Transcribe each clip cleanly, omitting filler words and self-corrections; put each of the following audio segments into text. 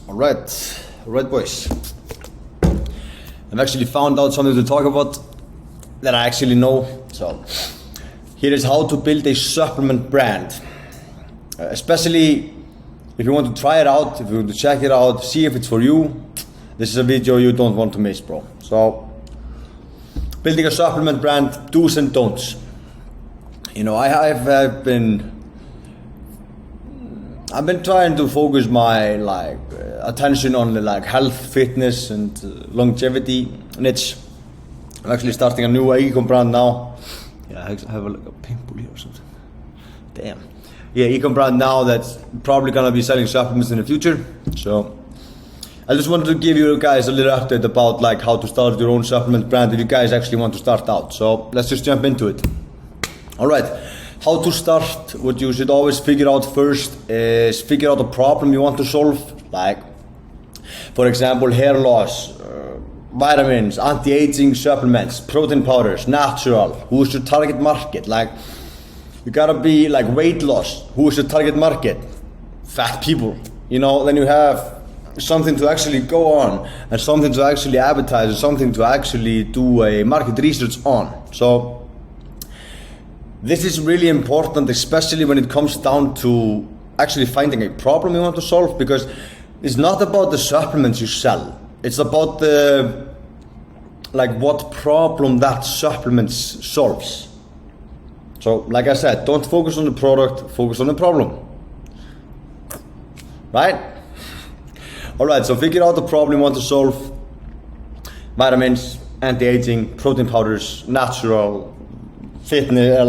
Alright boys. I've actually found out something to talk about that I actually know. So here is how to build a supplement brand. Especially if you want to try it out, if you want to check it out, see if it's for you. This is a video you don't want to miss, bro. So building a supplement brand, do's and don'ts. You know, I've been trying to focus my attention on the health, fitness, and longevity niche. I'm actually starting a new ecom brand now. Yeah, I have a pimple here or something. Damn. Yeah, ecom brand now that's probably gonna be selling supplements in the future. So I just wanted to give you guys a little update about how to start your own supplement brand if you guys actually want to start out. So let's just jump into it. All right. How to start, what you should always figure out first is figure out a problem you want to solve. Like, for example, hair loss, vitamins, anti-aging supplements, protein powders, natural. Who is your target market? You gotta be weight loss. Who is your target market? Fat people. You know, then you have something to actually go on and something to actually advertise and something to actually do a market research on. So this is really important, especially when it comes down to actually finding a problem you want to solve, because it's not about the supplements you sell. It's about the what problem that supplement solves. So like I said, don't focus on the product, focus on the problem. Right? Alright, so figure out the problem you want to solve. Vitamins, anti-aging, protein powders, natural, fitness,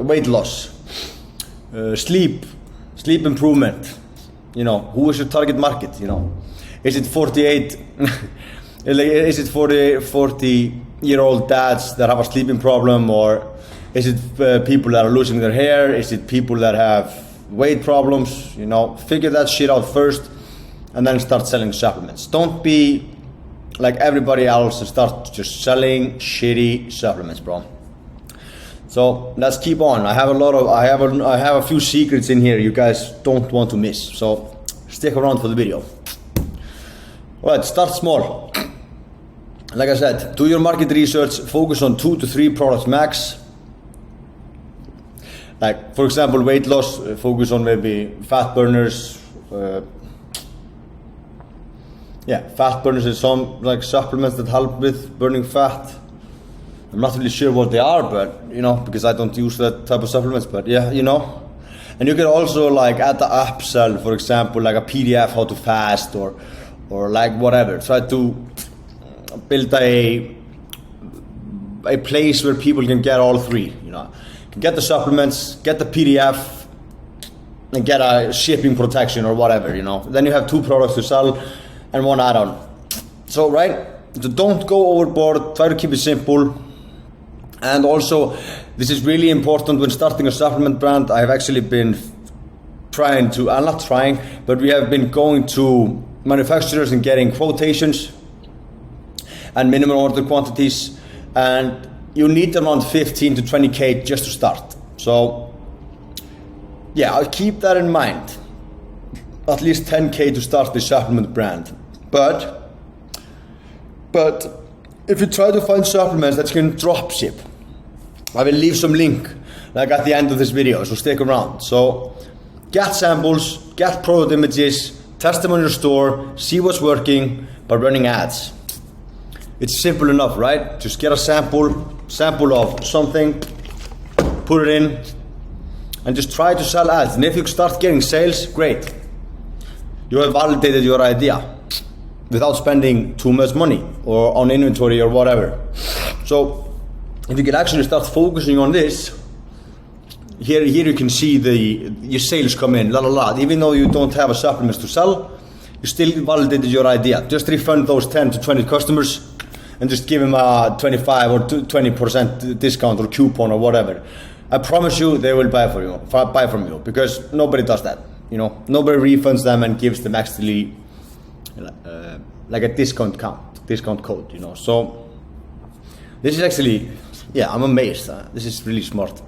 weight loss, sleep improvement. You know, who is your target market? You know, is it 48? Is it 40-year-old dads that have a sleeping problem, or is it people that are losing their hair? Is it people that have weight problems? You know, figure that shit out first, and then start selling supplements. Don't be like everybody else and start just selling shitty supplements, bro. So let's keep on. I have a few secrets in here you guys don't want to miss. So stick around for the video. Alright, start small. Like I said, do your market research, focus on 2 to 3 products max. For example, weight loss, focus on maybe fat burners. Fat burners is some supplements that help with burning fat. I'm not really sure what they are, but you know, because I don't use that type of supplements, but yeah, you know. And you can also add the upsell, for example, a PDF how to fast or whatever. Try to build a place where people can get all three, you know. Can get the supplements, get the PDF, and get a shipping protection or whatever, you know. Then you have 2 products to sell and 1 add-on. So don't go overboard, try to keep it simple. And also, this is really important when starting a supplement brand. I have actually been we have been going to manufacturers and getting quotations and minimum order quantities, and you need around 15 to 20K just to start. So yeah, I'll keep that in mind. At least 10K to start the supplement brand. But if you try to find supplements that you can drop ship, I will leave some link at the end of this video, so stick around. So get samples, get product images, test them on your store, see what's working by running ads. It's simple enough, right? Just get a sample of something, put it in, and just try to sell ads. And if you start getting sales, great. You have validated your idea without spending too much money or on inventory or whatever. So if you can actually start focusing on this, here you can see your sales come in, Even though you don't have a supplements to sell, you still validated your idea. Just refund those 10 to 20 customers and just give them a 25 or 20% discount or coupon or whatever. I promise you they will buy from you, because nobody does that. You know, nobody refunds them and gives them actually a discount code, you know. So this is actually, yeah, I'm amazed. This is really smart.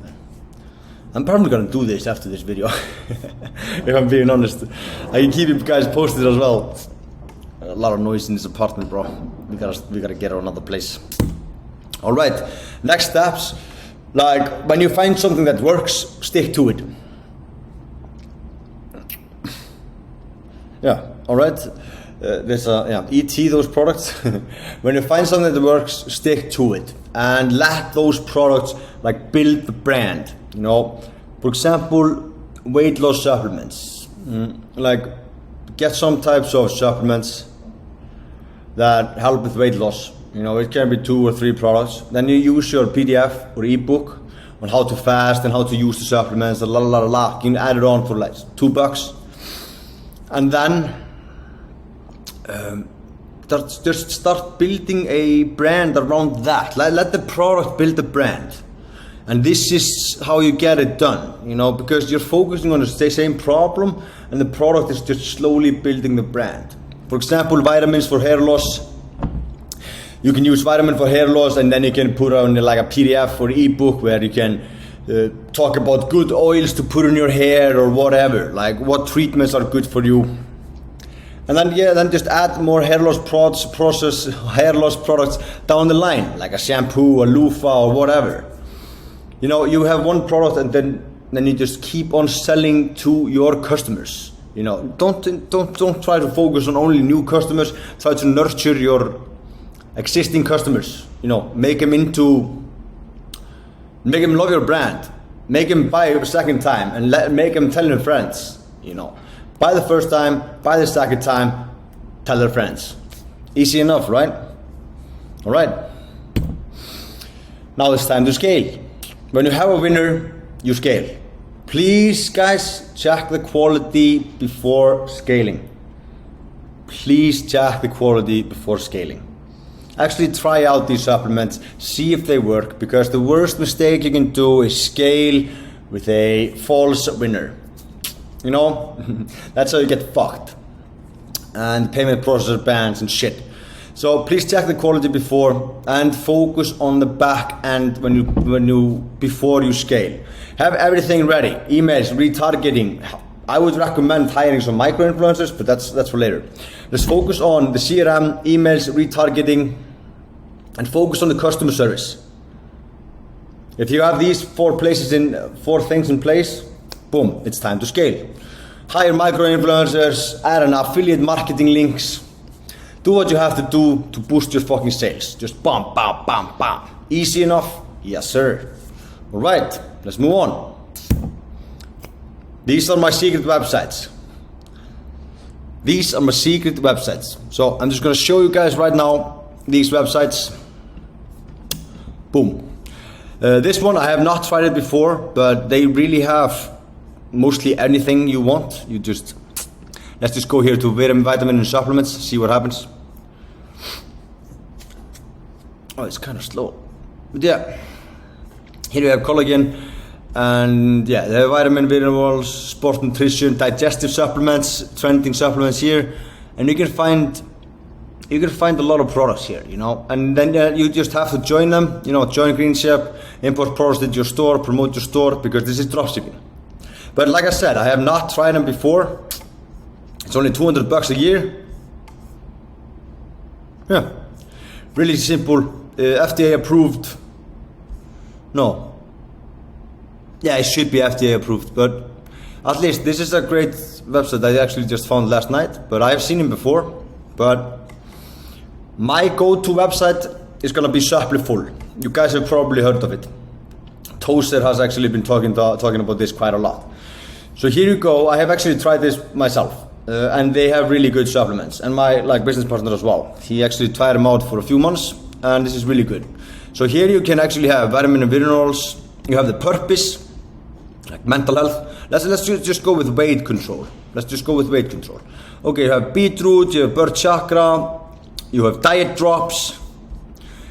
I'm probably gonna do this after this video, if I'm being honest. I can keep you guys posted as well. A lot of noise in this apartment, bro. We gotta get her another place. All right, next steps. Like when you find something that works, stick to it. Yeah, all right. ET those products. When you find something that works, stick to it and let those products like build the brand. You know, for example, weight loss supplements. Like get some types of supplements that help with weight loss. You know, it can be 2 or 3 products. Then you use your PDF or ebook on how to fast and how to use the supplements. You can add it on for like $2, and then just start building a brand around that. Let the product build the brand, and this is how you get it done. You know, because you're focusing on the same problem, and the product is just slowly building the brand. For example, vitamins for hair loss. You can use vitamin for hair loss, and then you can put on like a PDF or ebook where you can talk about good oils to put in your hair or whatever, like what treatments are good for you. And then just add more hair loss products down the line, like a shampoo, a loofah, or whatever. You know, you have one product, and then you just keep on selling to your customers. You know, don't try to focus on only new customers. Try to nurture your existing customers. You know, make them love your brand, make them buy a second time, and make them tell their friends. You know, buy the first time, buy the second time, tell their friends. Easy enough, right? All right. Now it's time to scale. When you have a winner, you scale. Please, guys, check the quality before scaling. Please check the quality before scaling. Actually try out these supplements, see if they work, because the worst mistake you can do is scale with a false winner. You know, that's how you get fucked. And payment processor bans and shit. So please check the quality before, and focus on the back end before you scale. Have everything ready. Emails, retargeting. I would recommend hiring some micro influencers, but that's for later. Let's focus on the CRM, emails, retargeting, and focus on the customer service. If you have these 4 things in place, boom, it's time to scale. Hire micro influencers, add an affiliate marketing links. Do what you have to do to boost your fucking sales. Just bam, bam, bam, bam. Easy enough? Yes, sir. All right, let's move on. These are my secret websites. So I'm just gonna show you guys right now these websites. Boom. This one, I have not tried it before, but they really have mostly anything you want. Let's just go here to vitamin and supplements, see what happens. Oh, it's kind of slow. But yeah, here we have collagen, and yeah, they have vitamin, minerals, sport nutrition, digestive supplements, trending supplements here, and you can find a lot of products here, you know. And then you just have to join them, you know, join Greenship, import products into your store, promote your store, because this is dropshipping. But like I said, I have not tried them before. It's only $200 a year. Yeah, really simple. FDA approved. No. Yeah, it should be FDA approved, but at least this is a great website I actually just found last night, but I have seen him before. But my go-to website is gonna be Supplyful. You guys have probably heard of it. Toaster has actually been talking about this quite a lot. So here you go. I have actually tried this myself, and they have really good supplements. And my business partner as well. He actually tried them out for a few months, and this is really good. So here you can actually have vitamin and minerals. You have the purpose, like mental health. Let's just go with weight control. Okay, you have beetroot, you have bird chakra, you have diet drops,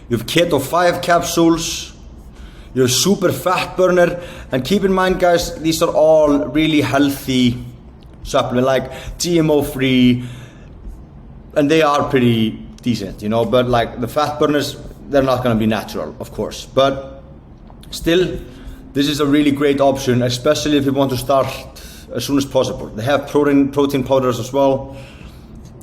you have keto 5 capsules, you have super fat burner. And keep in mind, guys, these are all really healthy supplements, like GMO free, and they are pretty decent, you know. But like the fat burners, they're not gonna be natural, of course, but still, this is a really great option, especially if you want to start as soon as possible. They have protein powders as well.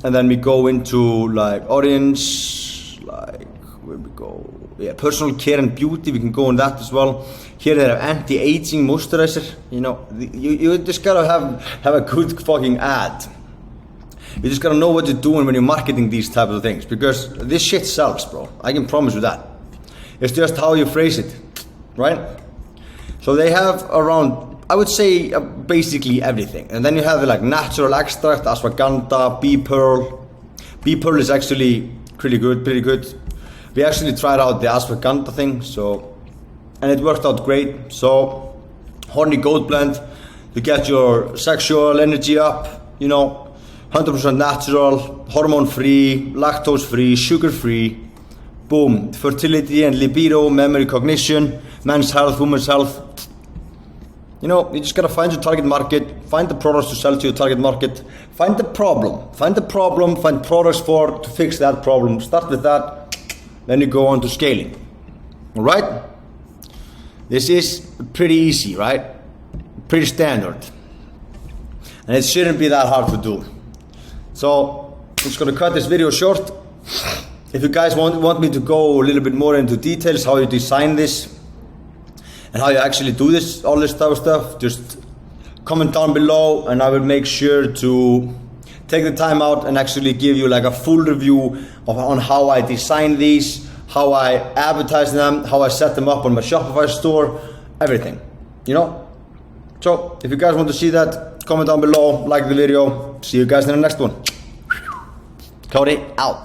and then we go into like audience, like where we go, yeah, personal care and beauty. We can go on that as well. Here they have anti-aging moisturizer. You know, you just gotta have a good fucking ad. You just gotta know what you're doing when you're marketing these types of things, because this shit sells, bro. I can promise you that. It's just how you phrase it, right? So they have around, I would say, basically everything. And then you have like natural extract, ashwagandha, bee pearl. Bee pearl is actually pretty good. We actually tried out the ashwagandha thing, and it worked out great. So horny goat blend to get your sexual energy up, you know, 100% natural, hormone free, lactose free, sugar free. Boom, fertility and libido, memory, cognition, men's health, women's health. You know, you just gotta find your target market, find the products to sell to your target market, find the problem, find products to fix that problem. Start with that, then you go on to scaling. All right? This is pretty easy, right? Pretty standard. And it shouldn't be that hard to do. So, I'm just gonna cut this video short. If you guys want me to go a little bit more into details, how you design this, and how you actually do this, all this type of stuff, just comment down below, and I will make sure to take the time out and actually give you like a full review on how I design these, how I advertise them, how I set them up on my Shopify store, everything, you know? So, if you guys want to see that, comment down below, like the video. See you guys in the next one. Cody out.